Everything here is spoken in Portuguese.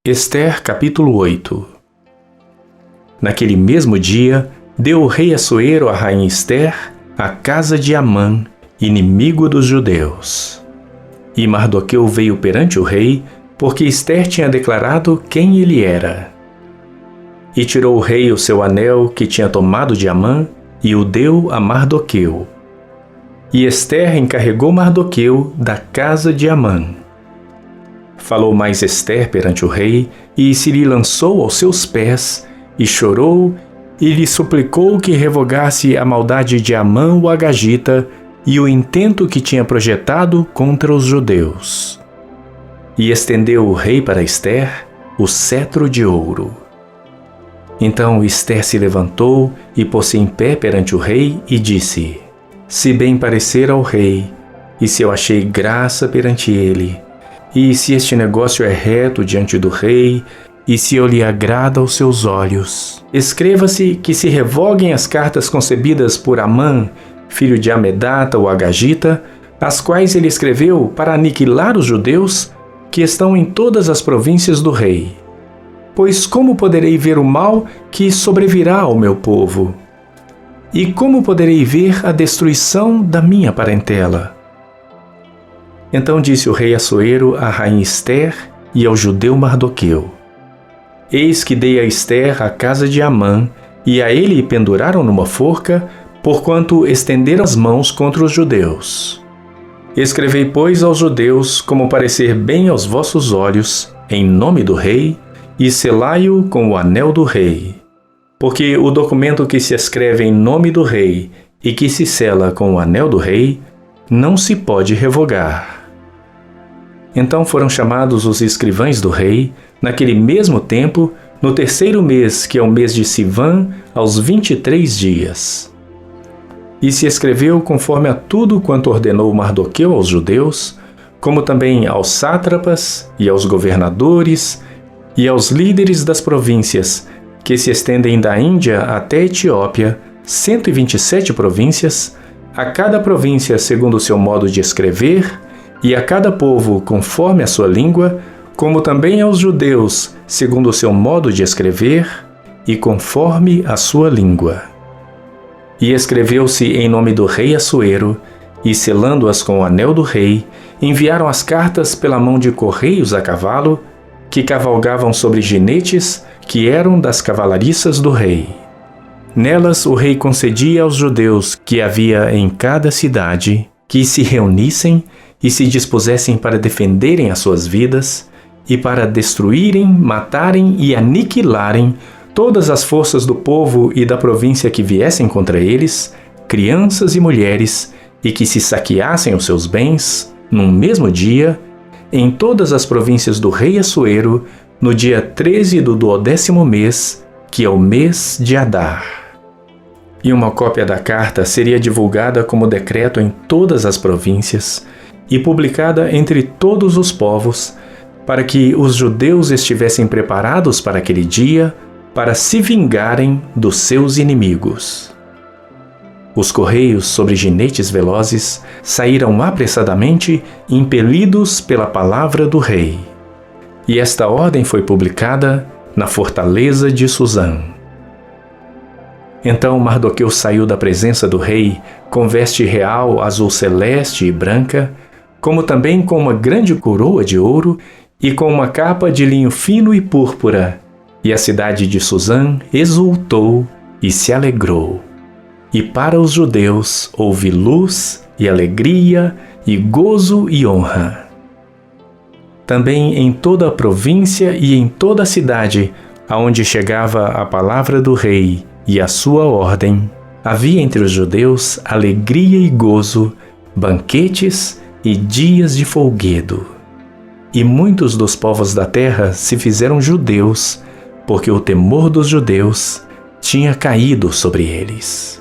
Ester capítulo 8. Naquele mesmo dia, deu o rei Assuero a rainha Ester à casa de Amã, inimigo dos judeus. E Mardoqueu veio perante o rei, porque Ester tinha declarado quem ele era. E tirou o rei o seu anel que tinha tomado de Amã, e o deu a Mardoqueu. E Ester encarregou Mardoqueu da casa de Amã. Falou mais Ester perante o rei, e se lhe lançou aos seus pés, e chorou, e lhe suplicou que revogasse a maldade de Amã o Agagita e o intento que tinha projetado contra os judeus. E estendeu o rei para Ester o cetro de ouro. Então Ester se levantou e pôs-se em pé perante o rei e disse: Se bem parecer ao rei, e se eu achei graça perante ele, e se este negócio é reto diante do rei, e se eu lhe agrada aos seus olhos, escreva-se que se revoguem as cartas concebidas por Amã, filho de Amedata o Agagita, as quais ele escreveu para aniquilar os judeus que estão em todas as províncias do rei. Pois como poderei ver o mal que sobrevirá ao meu povo? E como poderei ver a destruição da minha parentela? Então disse o rei Assuero à rainha Ester e ao judeu Mardoqueu: Eis que dei a Ester a casa de Amã, e a ele penduraram numa forca, porquanto estenderam as mãos contra os judeus. Escrevei, pois, aos judeus, como parecer bem aos vossos olhos, em nome do rei, e selai-o com o anel do rei. Porque o documento que se escreve em nome do rei e que se sela com o anel do rei, não se pode revogar. Então foram chamados os escrivães do rei, naquele mesmo tempo, no terceiro mês, que é o mês de Sivan, aos 23 dias. E se escreveu conforme a tudo quanto ordenou Mardoqueu aos judeus, como também aos sátrapas e aos governadores e aos líderes das províncias, que se estendem da Índia até a Etiópia, 127 províncias, a cada província segundo o seu modo de escrever, e a cada povo conforme a sua língua, como também aos judeus, segundo o seu modo de escrever, e conforme a sua língua. E escreveu-se em nome do rei Assuero, e selando-as com o anel do rei, enviaram as cartas pela mão de correios a cavalo, que cavalgavam sobre jinetes, que eram das cavalariças do rei. Nelas o rei concedia aos judeus que havia em cada cidade, que se reunissem e se dispusessem para defenderem as suas vidas, e para destruírem, matarem e aniquilarem todas as forças do povo e da província que viessem contra eles, crianças e mulheres, e que se saqueassem os seus bens, num mesmo dia, em todas as províncias do rei Assuero, no dia 13 do 12º mês, que é o mês de Adar. E uma cópia da carta seria divulgada como decreto em todas as províncias e publicada entre todos os povos, para que os judeus estivessem preparados para aquele dia, para se vingarem dos seus inimigos. Os correios sobre jinetes velozes saíram apressadamente, impelidos pela palavra do rei. E esta ordem foi publicada na fortaleza de Suzã. Então Mardoqueu saiu da presença do rei com veste real azul celeste e branca, como também com uma grande coroa de ouro e com uma capa de linho fino e púrpura. E a cidade de Suzã exultou e se alegrou. E para os judeus houve luz e alegria e gozo e honra. Também em toda a província e em toda a cidade, aonde chegava a palavra do rei e a sua ordem, havia entre os judeus alegria e gozo, banquetes e dias de folguedo. E muitos dos povos da terra se fizeram judeus, porque o temor dos judeus tinha caído sobre eles.